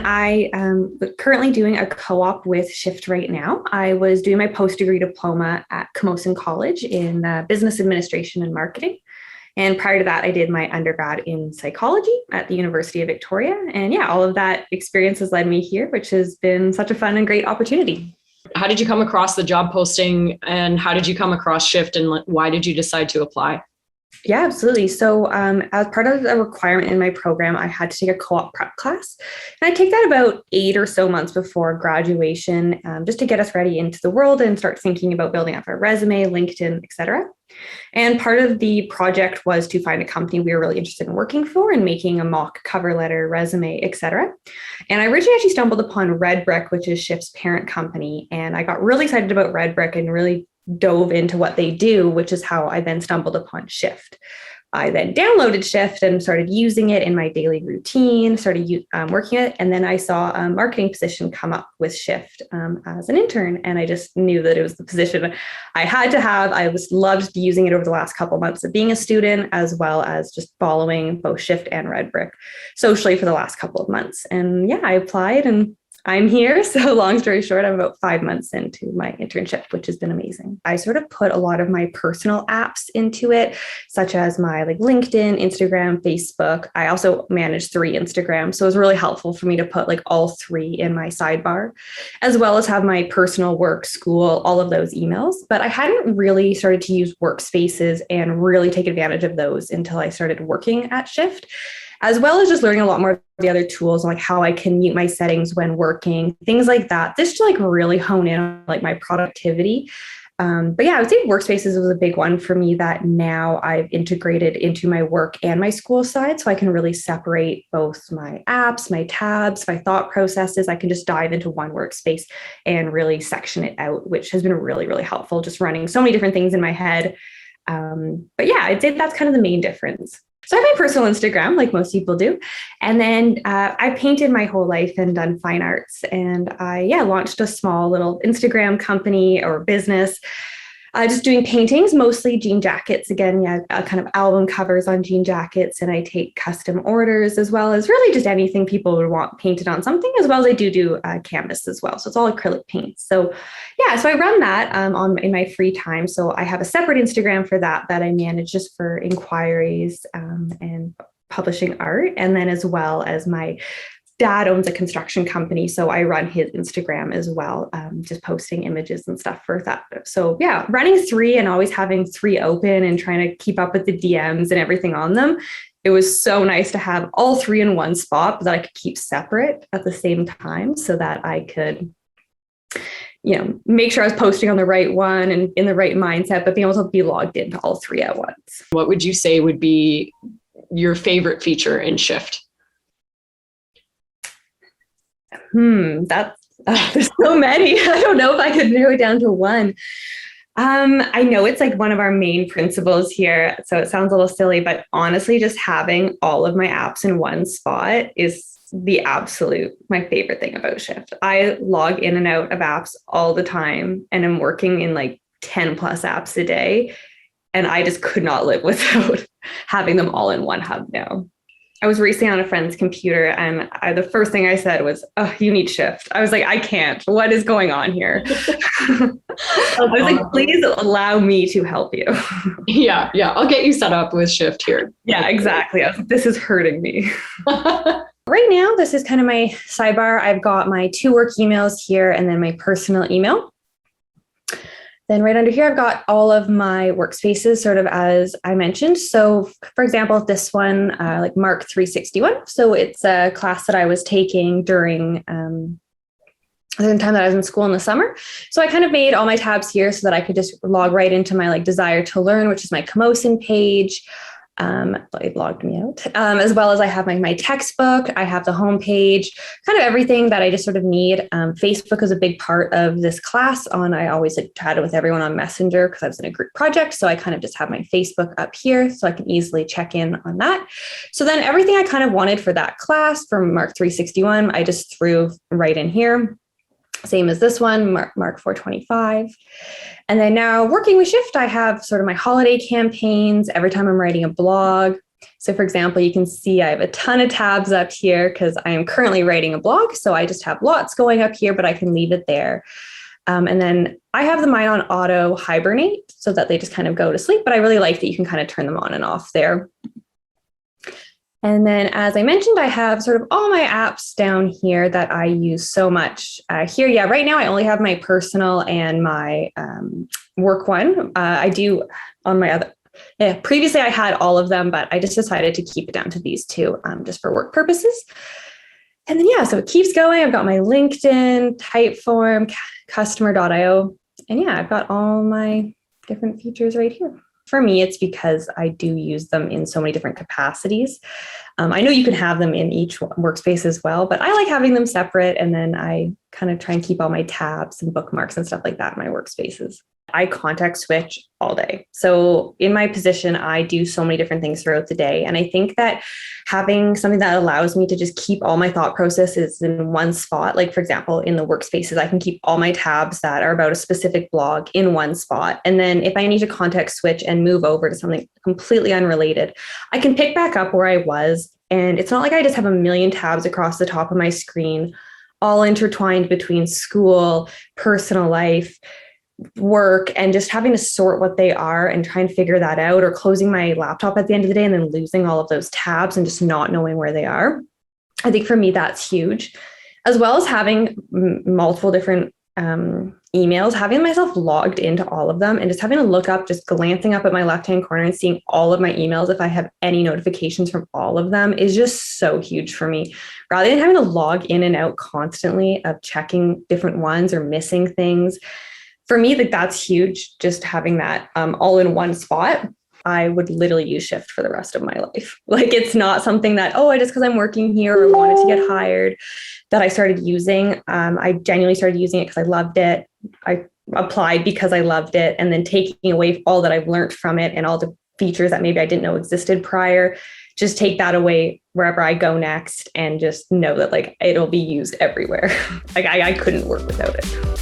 I am currently doing a co-op with Shift right now. I was doing my post-degree diploma at Camosun College in business administration and marketing. And prior to that, I did my undergrad in psychology at the University of Victoria. And yeah, all of that experience has led me here, which has been such a fun and great opportunity. How did you come across the job posting, and how did you come across Shift, and why did you decide to apply? Yeah, absolutely. So as part of the requirement in my program, I had to take a co-op prep class. And I take that about 8 or so months before graduation, just to get us ready into the world and start thinking about building up our resume, LinkedIn, et cetera. And part of the project was to find a company we were really interested in working for and making a mock cover letter, resume, et cetera. And I originally actually stumbled upon Red Brick, which is Shift's parent company. And I got really excited about Red Brick and really dove into what they do, which is how I then stumbled upon Shift. I then downloaded Shift and started using it in my daily routine, started working it. And then I saw a marketing position come up with Shift as an intern. And I just knew that it was the position I had to have. I loved using it over the last couple of months of being a student, as well as just following both Shift and Red Brick socially for the last couple of months. And yeah, I applied and I'm here. So long story short, I'm about 5 months into my internship, which has been amazing. I sort of put a lot of my personal apps into it, such as my LinkedIn, Instagram, Facebook. I also manage 3 Instagrams. So it was really helpful for me to put all 3 in my sidebar, as well as have my personal work, school, all of those emails. But I hadn't really started to use workspaces and really take advantage of those until I started working at Shift, as well as just learning a lot more of the other tools, like how I can mute my settings when working, things like that, just to really hone in on my productivity. But yeah, I would say workspaces was a big one for me that now I've integrated into my work and my school side. So I can really separate both my apps, my tabs, my thought processes. I can just dive into one workspace and really section it out, which has been really, really helpful, just running so many different things in my head. But yeah, I'd say that's kind of the main difference. So I have my personal Instagram, like most people do. And then I painted my whole life and done fine arts. And I launched a small little Instagram company or business, just doing paintings, mostly jean jackets. Again, kind of album covers on jean jackets. And I take custom orders, as well as really just anything people would want painted on something, as well as I do canvas as well. So it's all acrylic paints. So yeah, so I run that in my free time. So I have a separate Instagram for that I manage just for inquiries and publishing art. And then as well as my dad owns a construction company, so I run his Instagram as well, just posting images and stuff for that. So yeah, running 3 and always having 3 open and trying to keep up with the DMs and everything on them. It was so nice to have all 3 in one spot, but that I could keep separate at the same time, so that I could, make sure I was posting on the right one and in the right mindset, but being able to be logged into all 3 at once. What would you say would be your favorite feature in Shift? There's so many. I don't know if I could narrow it down to one. I know it's one of our main principles here, so it sounds a little silly, but honestly, just having all of my apps in one spot is my favorite thing about Shift. I log in and out of apps all the time, and I'm working in 10 plus apps a day, and I just could not live without having them all in one hub now. I was recently on a friend's computer, and the first thing I said was, "Oh, you need Shift." I was like, "I can't. What is going on here?" I was like, "Please allow me to help you." Yeah. I'll get you set up with Shift here. Yeah, exactly. I was like, this is hurting me. Right now, this is kind of my sidebar. I've got my 2 work emails here, and then my personal email. Then right under here, I've got all of my workspaces, sort of as I mentioned. So for example, this one, Mark 361. So it's a class that I was taking during the time that I was in school in the summer. So I kind of made all my tabs here so that I could just log right into my desire to learn, which is my Camosun page. It logged me out, as well as I have my textbook. I have the homepage, kind of everything that I just sort of need. Facebook is a big part of this class. I always chatted with everyone on Messenger because I was in a group project. So I kind of just have my Facebook up here so I can easily check in on that. So then everything I kind of wanted for that class from Mark 361, I just threw right in here. Same as this one, Mark 425. And then now working with Shift, I have sort of my holiday campaigns. Every time I'm writing a blog, So for example, you can see I have a ton of tabs up here because I am currently writing a blog. So I just have lots going up here, but I can leave it there. And then I have mine on auto hibernate so that they just kind of go to sleep, but I really like that you can kind of turn them on and off there. And then, as I mentioned, I have sort of all my apps down here that I use so much. Here, yeah, right now I only have my personal and my work one. I do on my other, previously I had all of them, but I just decided to keep it down to these two just for work purposes. And then, yeah, so it keeps going. I've got my LinkedIn, Typeform, customer.io. And yeah, I've got all my different features right here. For me, it's because I do use them in so many different capacities. I know you can have them in each workspace as well, but I like having them separate. And then I kind of try and keep all my tabs and bookmarks and stuff like that in my workspaces. I context switch all day. So in my position, I do so many different things throughout the day. And I think that having something that allows me to just keep all my thought processes in one spot, like for example, in the workspaces, I can keep all my tabs that are about a specific blog in one spot. And then if I need to context switch and move over to something completely unrelated, I can pick back up where I was. And it's not like I just have a million tabs across the top of my screen, all intertwined between school, personal life, work, and just having to sort what they are and try and figure that out, or closing my laptop at the end of the day and then losing all of those tabs and just not knowing where they are. I think for me, that's huge, as well as having multiple different emails, having myself logged into all of them and just having to look up, just glancing up at my left-hand corner and seeing all of my emails, if I have any notifications from all of them, is just so huge for me. Rather than having to log in and out constantly of checking different ones or missing things, for me, that's huge, just having that all in one spot. I would literally use Shift for the rest of my life. Like, it's not something that, just because I'm working here or wanted to get hired, that I started using. I genuinely started using it because I loved it. I applied because I loved it. And then taking away all that I've learned from it and all the features that maybe I didn't know existed prior, just take that away wherever I go next and just know that like it'll be used everywhere. Like I couldn't work without it.